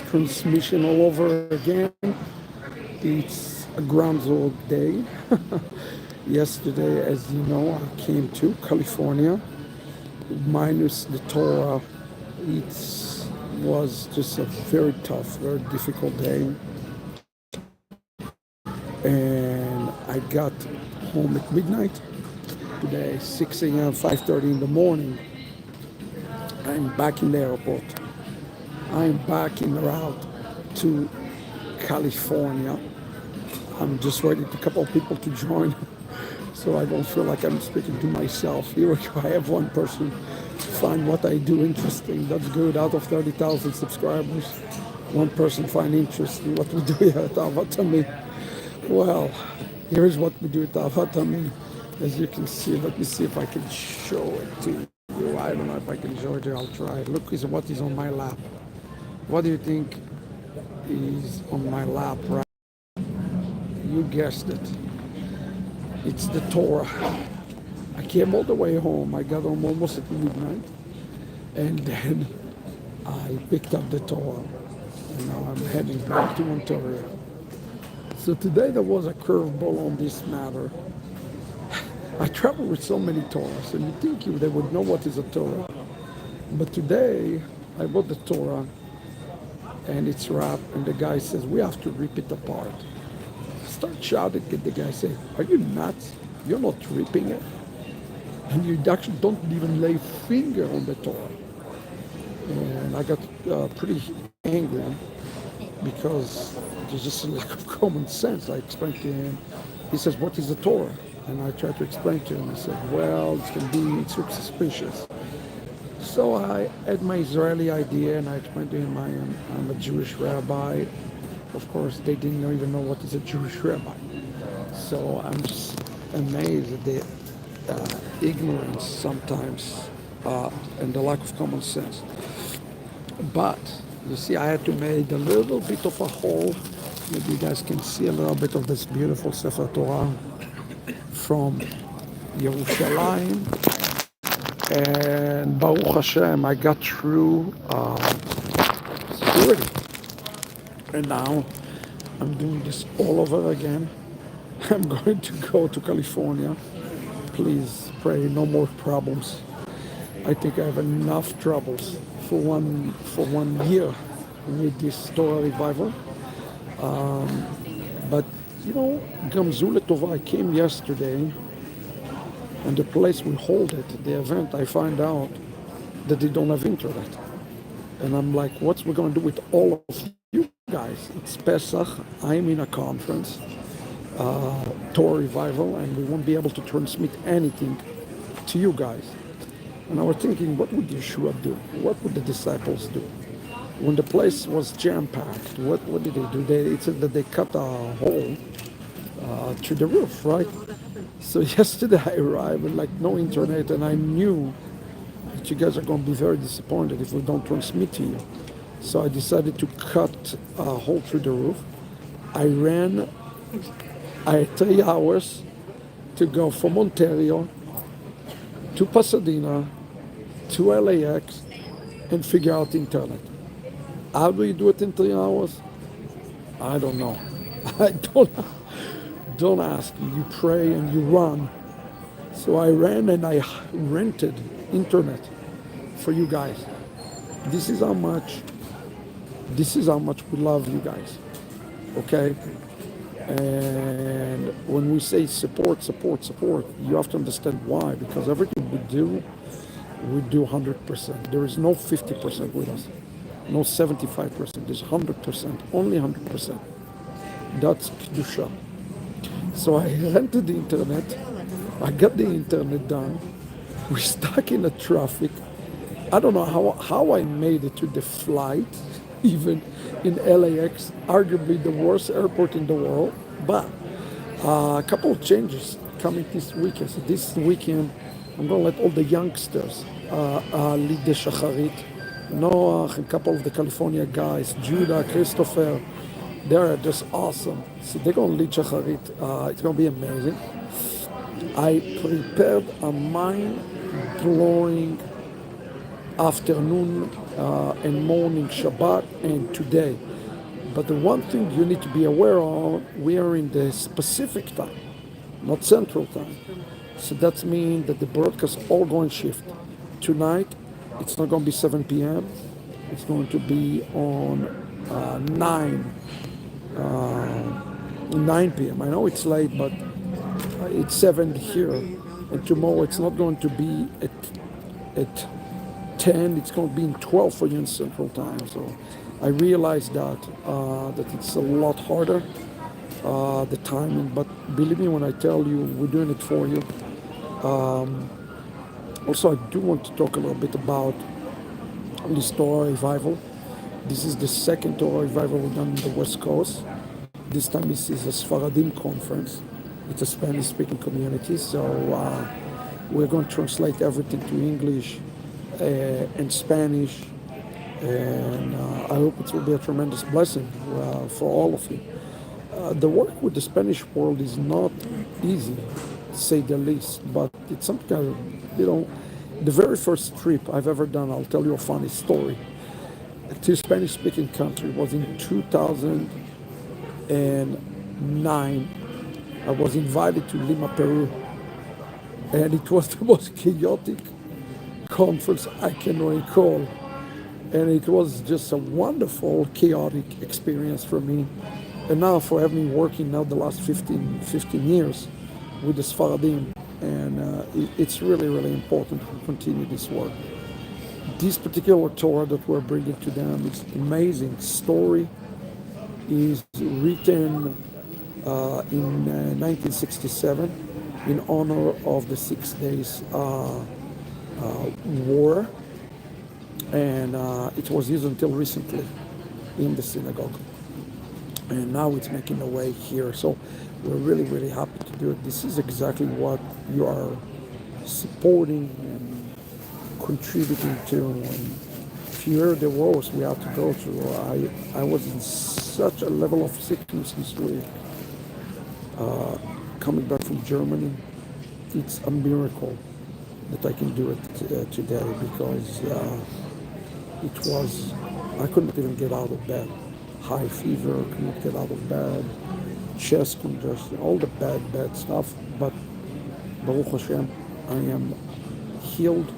transmission all over again. It's a Groundhog Day. Yesterday, as you know, I came to California, minus the Torah. It was just a very tough, very difficult day. And I got home at midnight today, 6 a.m., 5:30 in the morning. I'm back in the airport. I'm back en route to California. I'm just waiting for a couple of people to join so I don't feel like I'm speaking to myself. Here we go. I have one person find what I do interesting. That's good. Out of 30,000 subscribers, one person find interesting what we do here at Ahavat Ammi. Well, here's what we do at Ahavat Ammi. As you can see, let me see if I can show it to you. I don't know if I can show it to you. I'll try. Look what is on my lap. What do you think is on my lap, right? You guessed it. It's the Torah. I came all the way home. I got home almost at midnight. And then I picked up the Torah. And now I'm heading back to Ontario. So today there was a curveball on this matter. I travel with so many Torahs, and you think they would know what is a Torah. But today I bought the Torah, and it's wrapped, and the guy says, we have to rip it apart. I start shouting at the guy, say, are you nuts? You're not ripping it. And you actually don't even lay finger on the Torah. And I got pretty angry because there's just a lack of common sense. I explained to him. He says, what is the Torah? And I tried to explain to him. He said, well, it's suspicious. So I had my Israeli idea, and I explained to him I'm a Jewish rabbi. Of course, they didn't even know what is a Jewish rabbi. So I'm just amazed at the ignorance sometimes and the lack of common sense. But you see, I had to make a little bit of a hole. Maybe you guys can see a little bit of this beautiful Sefer Torah from Yerushalayim. And Baruch Hashem, I got through security. And now I'm doing this all over again. I'm going to go to California. Please pray, no more problems. I think I have enough troubles for one year with this Torah revival. But you know, Gamzu Letova, I came yesterday, and the place we hold it, the event, I find out that they don't have internet. And I'm like, what's we going to do with all of you guys? It's Pesach, I'm in a conference, Torah revival, and we won't be able to transmit anything to you guys. And I was thinking, what would Yeshua do? What would the disciples do? When the place was jam-packed, what did they do? It said that they cut a hole through the roof, right? So yesterday I arrived with like no internet, and I knew that you guys are going to be very disappointed if we don't transmit to you. So I decided to cut a hole through the roof. I had 3 hours to go from Ontario to Pasadena to LAX and figure out the internet. How do you do it in 3 hours? I don't know. I don't ask me. You pray and you run. So I ran and I rented internet for you guys. This is how much we love you guys. Okay? And when we say support, you have to understand why. Because everything we do 100%. There is no 50% with us. No 75%. There's 100%. Only 100%. That's Kedusha. So I rented the internet. I got the internet done. We're stuck in the traffic. I don't know how I made it to the flight, even in LAX, arguably the worst airport in the world. But a couple of changes coming this weekend. So this weekend, I'm going to let all the youngsters lead the Shacharit. Noah, a couple of the California guys, Judah, Christopher, they're just awesome. So they're going to lead Shacharit. It's going to be amazing. I prepared a mind-blowing afternoon and morning Shabbat and today. But the one thing you need to be aware of, we are in the specific time, not central time. So that means that the broadcast all going shift. Tonight, it's not going to be 7 p.m. It's going to be on 9 p.m. I know it's late, but it's 7 here. And tomorrow it's not going to be at 10, it's going to be in 12 for you in Central Time. So I realize that it's a lot harder, the timing, but believe me when I tell you, we're doing it for you. Also, I do want to talk a little bit about this Torah revival. This is the second Torah revival we've done in the West Coast. This time this is a Sfaradim conference. It's a Spanish-speaking community, so we're going to translate everything to English and Spanish, and I hope it will be a tremendous blessing for all of you. The work with the Spanish world is not easy, to say the least, but it's something, the very first trip I've ever done, I'll tell you a funny story, to a Spanish-speaking country was in 2009. I was invited to Lima, Peru, and it was the most chaotic conference I can recall. And it was just a wonderful, chaotic experience for me. And now for having working now the last 15 years with the Sfaradim, and it's really, really important to continue this work. This particular Torah that we're bringing to them is amazing. Story is written in 1967 in honor of the 6 Days War, and it was used until recently in the synagogue, and now it's making a way here. So we're really, really happy to do it. This is exactly what you are supporting and contributing to. And if you heard the woes we had to go through, I was in such a level of sickness this week. Coming back from Germany, it's a miracle that I can do it today, because I couldn't even get out of bed. High fever, couldn't get out of bed, chest congestion, all the bad stuff. But Baruch Hashem, I am healed,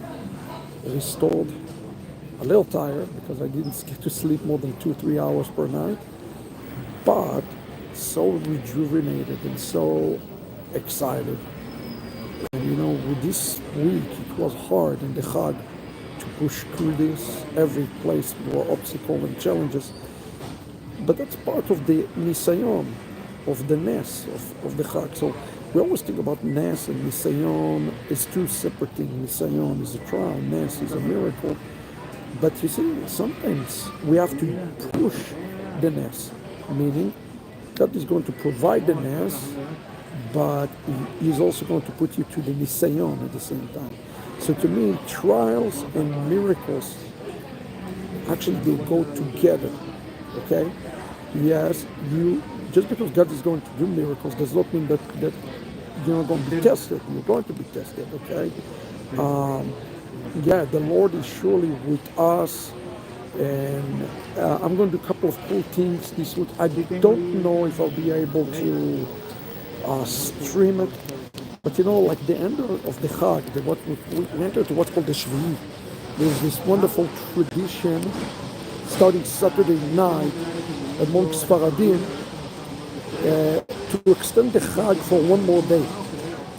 restored, a little tired because I didn't get to sleep more than 2-3 hours per night, but so rejuvenated and so excited. And with this week, it was hard in the Chag to push through this. Every place were obstacles and challenges. But that's part of the nisayon, of the nes, of the Chag. So we always think about nes and nisayon as two separate things. Nisayon is a trial, nes is a miracle. But you see, sometimes we have to push the nes, meaning God is going to provide the nes, but He's also going to put you to the nisayon at the same time. So to me, trials and miracles, actually they go together, okay? Yes, just because God is going to do miracles does not mean that you're not going to be tested. You're going to be tested, okay? The Lord is surely with us, and I'm going to do a couple of cool things this week. I don't know if I'll be able to stream it, but like the end of the Chag, we enter to what's called the Shvi'i. There's this wonderful tradition starting Saturday night among Sfaradim to extend the Chag for one more day.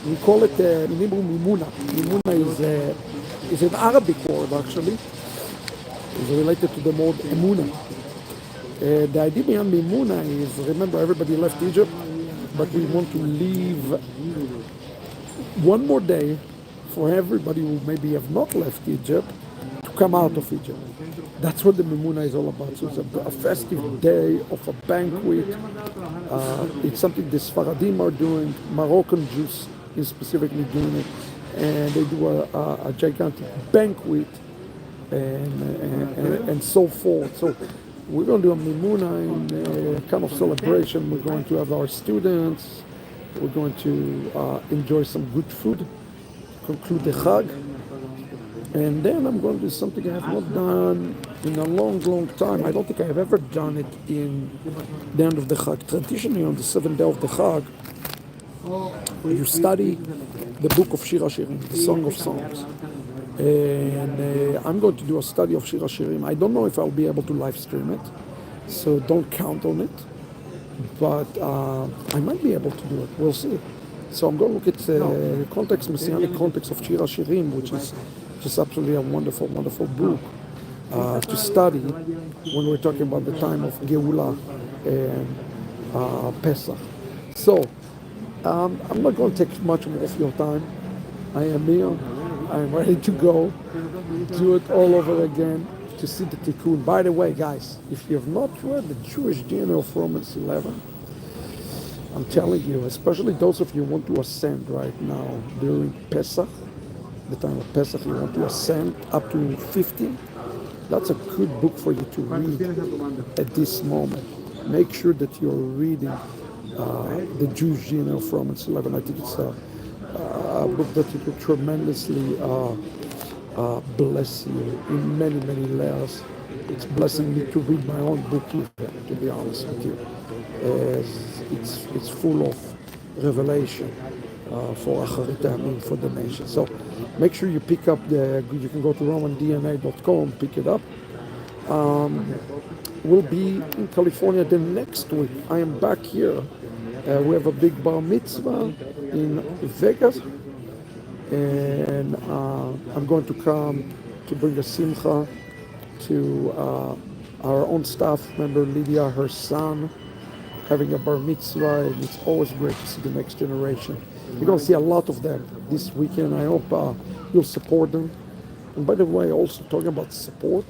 We call it Nimru Mimuna. Mimuna is an Arabic word, actually. It's related to the word Emuna. The idea behind Mimuna is, remember, everybody left Egypt, but we want to leave one more day for everybody who maybe have not left Egypt to come out of Egypt. That's what the Mimuna is all about. So it's a festive day of a banquet. It's something the Sfaradim are doing, Moroccan Jews is specifically doing it, and they do a gigantic banquet and so forth. So we're going to do a Mimuna in kind of celebration. We're going to have our students. We're going to enjoy some good food, conclude the Chag, And then I'm going to do something I have not done in a long time. I don't think I have ever done it in the end of the Chag. Traditionally, on the seventh day of the Chag, you study the book of Shir HaShirim, the Song of Songs. And I'm going to do a study of Shir HaShirim. I don't know if I'll be able to live stream it, so don't count on it. But I might be able to do it. We'll see. So I'm going to look at the context, Messianic context of Shir HaShirim, which is just absolutely a wonderful book to study when we're talking about the time of Geula and Pesach. So I'm not going to take much more of your time. I am here. I'm ready to go. Do it all over again to see the Tikkun. By the way, guys, if you have not read the Jewish DNA of Romans 11, I'm telling you, especially those of you who want to ascend right now during Pesach, the time of Pesach, you want to ascend up to 50, that's a good book for you to read at this moment. Make sure that you're reading the Jewish DNA of Romans 11. I think it's a book that it will tremendously bless you in many layers. It's blessing me to read my own book, to be honest with you. It's full of revelation for Ahavat Ammi, for the nation. So make sure you pick up you can go to romandna.com, pick it up. We'll be in California the next week. I am back here. We have a big bar mitzvah in Vegas, and I'm going to come to bring a simcha to our own staff member Lydia, her son, having a bar mitzvah, and it's always great to see the next generation. You're going to see a lot of them this weekend. I hope you'll support them. And by the way, also talking about support,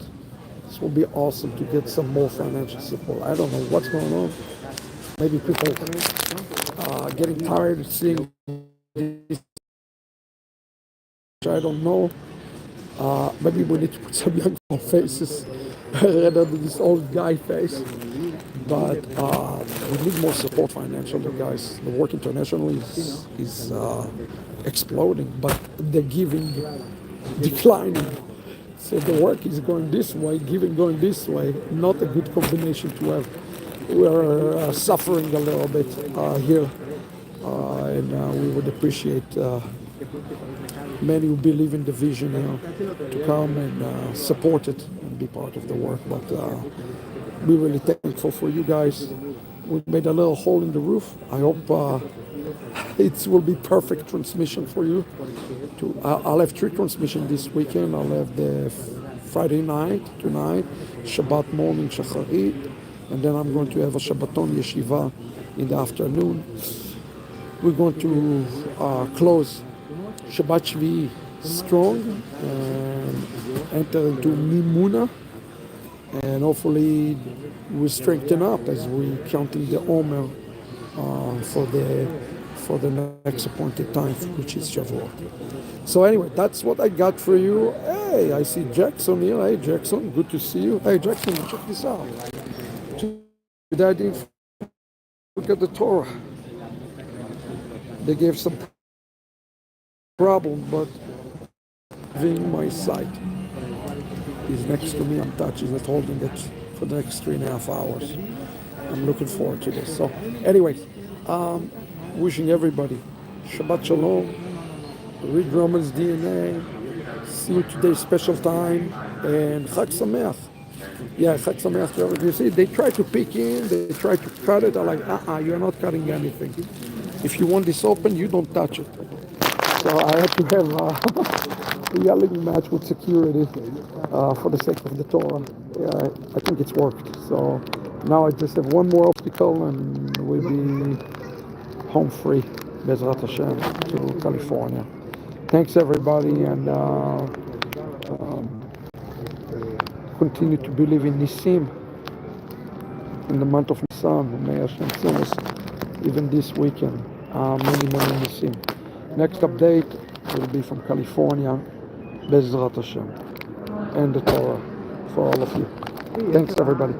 this will be awesome to get some more financial support. I don't know what's going on. Maybe people getting tired of seeing this. I don't know. Maybe we need to put some young faces rather than this old guy face. But we need more support financially, guys. The work internationally is exploding, but the giving declining. So the work is going this way, giving going this way. Not a good combination to have. We're suffering a little bit here, and we would appreciate many who believe in the vision to come and support it and be part of the work. But we're really thankful for you guys. We made a little hole in the roof. I hope it will be perfect transmission for you. I'll have 3 transmissions this weekend. I'll have the Friday night tonight, Shabbat morning Shacharit, and then I'm going to have a Shabbaton Yeshiva in the afternoon. We're going to close Shabbat Shvi'i strong and enter into Mimuna, and hopefully we strengthen up as we counting the Omer for the next appointed time, which is Shavuot. So anyway, that's what I got for you. Hey, I see Jackson here. Hey, Jackson, good to see you. Hey, Jackson, check this out. Today I didn't look at the Torah. They gave some problem, but having my sight. He's next to me. I'm touching it, holding it for the next 3.5 hours. I'm looking forward to this. So, anyways, wishing everybody Shabbat Shalom. Read Romans DNA. See you today, special time, and Chag Sameach. Yeah, Chag Sameach. You see, they try to peek in, they try to cut it. I'm like, you're not cutting anything. If you want this open, you don't touch it. So I had to have a yelling match with security for the sake of the Torah. Yeah, I think it's worked. So now I just have one more obstacle and we'll be home free, Bezrat Hashem, to California. Thanks everybody, and continue to believe in Nisim in the month of Nisan. May Hashem send us even this weekend many Nisim. Next update will be from California, Bezrat Hashem, and the Torah for all of you. Thanks everybody.